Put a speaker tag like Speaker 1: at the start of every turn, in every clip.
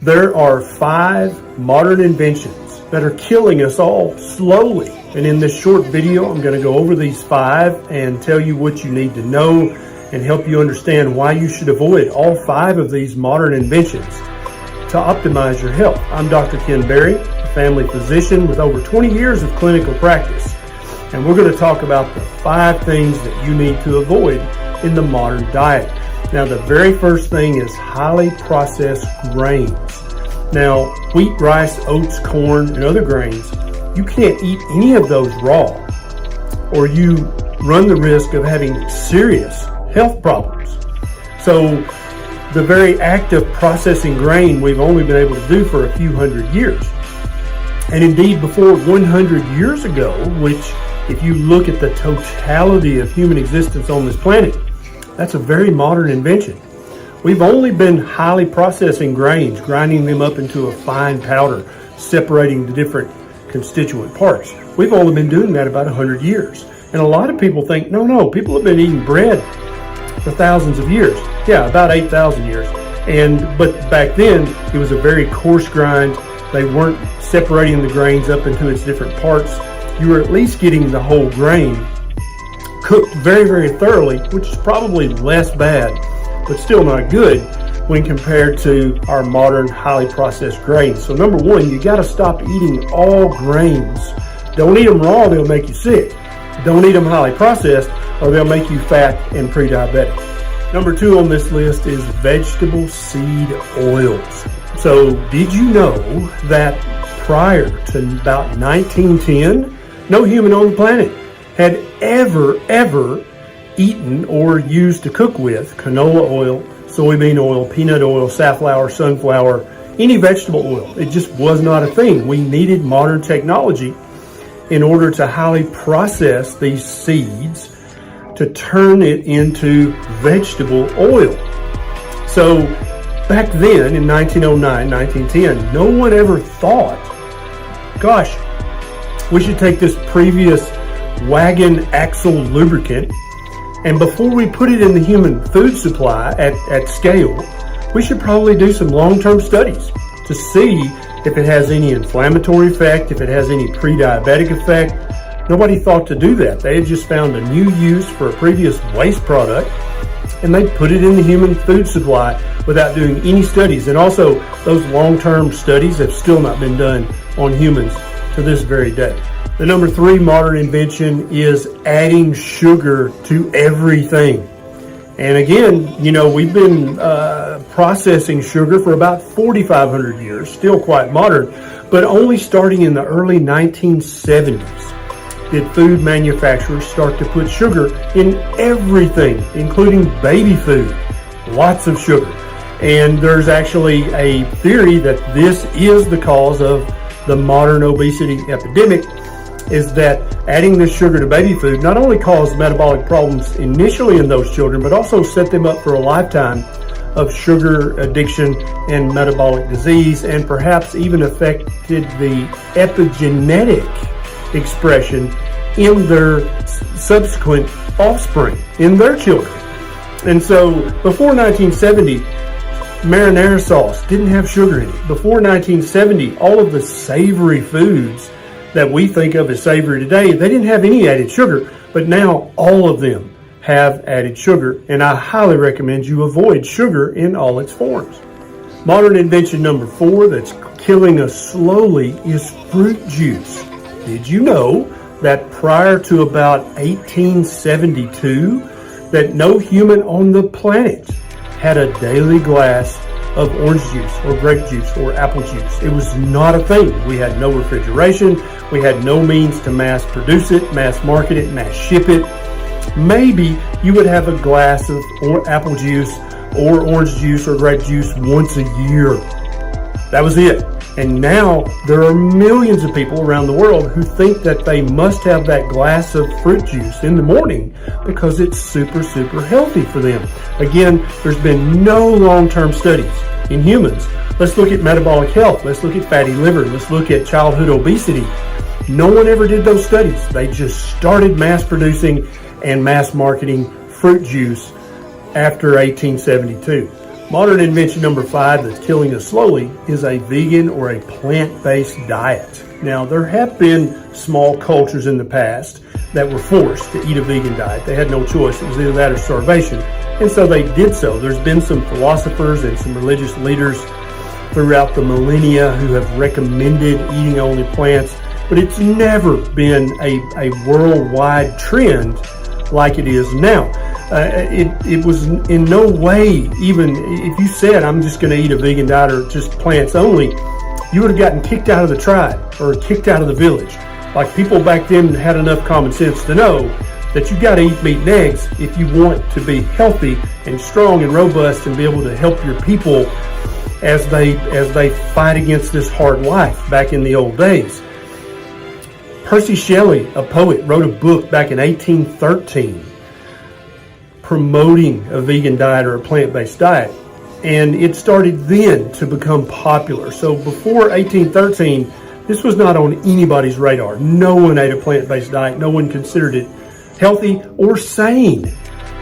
Speaker 1: There are 5 modern inventions that are killing us all slowly. And in this short video, I'm going to go over these 5 and tell you what you need to know and help you understand why you should avoid all 5 of these modern inventions to optimize your health. I'm Dr. Ken Berry, a family physician with over 20 years of clinical practice. And we're going to talk about the 5 things that you need to avoid in the modern diet. Now, the very first thing is highly processed grains. Now, wheat, rice, oats, corn, and other grains, you can't eat any of those raw, or you run the risk of having serious health problems. So, the very act of processing grain we've only been able to do for a few hundred years. And indeed, before 100 years ago, which if you look at the totality of human existence on this planet, that's a very modern invention. We've only been highly processing grains, grinding them up into a fine powder, separating the different constituent parts. We've only been doing that about 100 years. And a lot of people think, no, people have been eating bread for thousands of years. Yeah, about 8,000 years. But back then, it was a very coarse grind. They weren't separating the grains up into its different parts. You were at least getting the whole grain cooked very, very thoroughly, which is probably less bad, but still not good when compared to our modern highly processed grains. So number 1, you got to stop eating all grains. Don't eat them raw, they'll make you sick. Don't eat them highly processed, or they'll make you fat and pre-diabetic. Number 2 on this list is vegetable seed oils. So did you know that prior to about 1910, no human on the planet had ever eaten or used to cook with canola oil, soybean oil, peanut oil, safflower, sunflower, any vegetable oil. It just was not a thing. We needed modern technology in order to highly process these seeds to turn it into vegetable oil. So back then in 1909, 1910, no one ever thought, gosh, we should take this previous wagon axle lubricant, and before we put it in the human food supply at scale, we should probably do some long-term studies to see if it has any inflammatory effect, if it has any pre-diabetic effect. Nobody thought to do that. They had just found a new use for a previous waste product, and they put it in the human food supply without doing any studies. And also, those long-term studies have still not been done on humans to this very day. The number 3 modern invention is adding sugar to everything. And again, we've been processing sugar for about 4,500 years, still quite modern, but only starting in the early 1970s did food manufacturers start to put sugar in everything, including baby food, lots of sugar. And there's actually a theory that this is the cause of the modern obesity epidemic, is that adding this sugar to baby food not only caused metabolic problems initially in those children, but also set them up for a lifetime of sugar addiction and metabolic disease, and perhaps even affected the epigenetic expression in their subsequent offspring, in their children. And so before 1970, marinara sauce didn't have sugar in it. Before 1970, all of the savory foods that we think of as savory today, they didn't have any added sugar, but now all of them have added sugar, and I highly recommend you avoid sugar in all its forms. Modern invention number 4 that's killing us slowly is fruit juice. Did you know that prior to about 1872, that no human on the planet had a daily glass of orange juice or grape juice or apple juice? It was not a thing. We had no refrigeration. We had no means to mass produce it, mass market it, mass ship it. Maybe you would have a glass of apple juice or orange juice or grape juice once a year. That was it. And now there are millions of people around the world who think that they must have that glass of fruit juice in the morning because it's super, super healthy for them. Again, there's been no long-term studies in humans. Let's look at metabolic health. Let's look at fatty liver. Let's look at childhood obesity. No one ever did those studies. They just started mass producing and mass marketing fruit juice after 1872. Modern invention number 5 that's killing us slowly is a vegan or a plant-based diet. Now, there have been small cultures in the past that were forced to eat a vegan diet. They had no choice. It was either that or starvation. And so they did so. There's been some philosophers and some religious leaders throughout the millennia who have recommended eating only plants, but it's never been a worldwide trend like it is now. It was in no way, even if you said, I'm just going to eat a vegan diet or just plants only, you would have gotten kicked out of the tribe or kicked out of the village. Like, people back then had enough common sense to know that you got to eat meat and eggs if you want to be healthy and strong and robust and be able to help your people as they fight against this hard life back in the old days. Percy Shelley, a poet, wrote a book back in 1813 promoting a vegan diet or a plant-based diet. And it started then to become popular. So before 1813, this was not on anybody's radar. No one ate a plant-based diet. No one considered it healthy or sane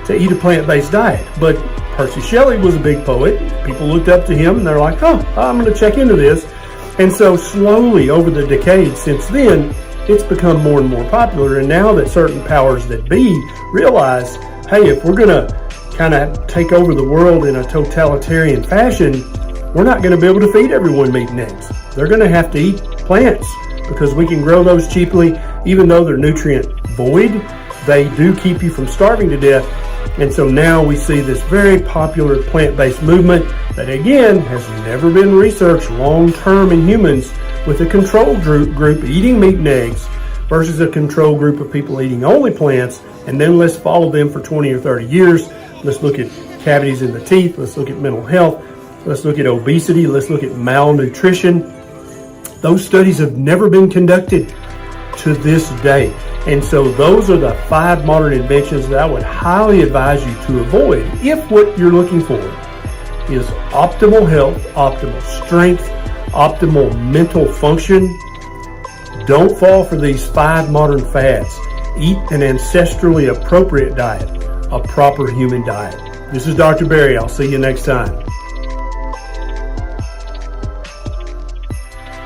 Speaker 1: to eat a plant-based diet. But Percy Shelley was a big poet. People looked up to him and they're like, oh, I'm going to check into this. And so slowly over the decades since then, it's become more and more popular. And now that certain powers that be realize, hey, if we're going to kind of take over the world in a totalitarian fashion, we're not going to be able to feed everyone meat and eggs. They're going to have to eat plants because we can grow those cheaply. Even though they're nutrient void, they do keep you from starving to death. And so now we see this very popular plant-based movement that, again, has never been researched long-term in humans, with a control group eating meat and eggs versus a control group of people eating only plants. And then let's follow them for 20 or 30 years. Let's look at cavities in the teeth. Let's look at mental health. Let's look at obesity. Let's look at malnutrition. Those studies have never been conducted to this day. And so those are the 5 modern inventions that I would highly advise you to avoid if what you're looking for is optimal health, optimal strength, optimal mental function. Don't fall for these 5 modern fads. Eat an ancestrally appropriate diet, a proper human diet. This is Dr. Barry. I'll see you next time.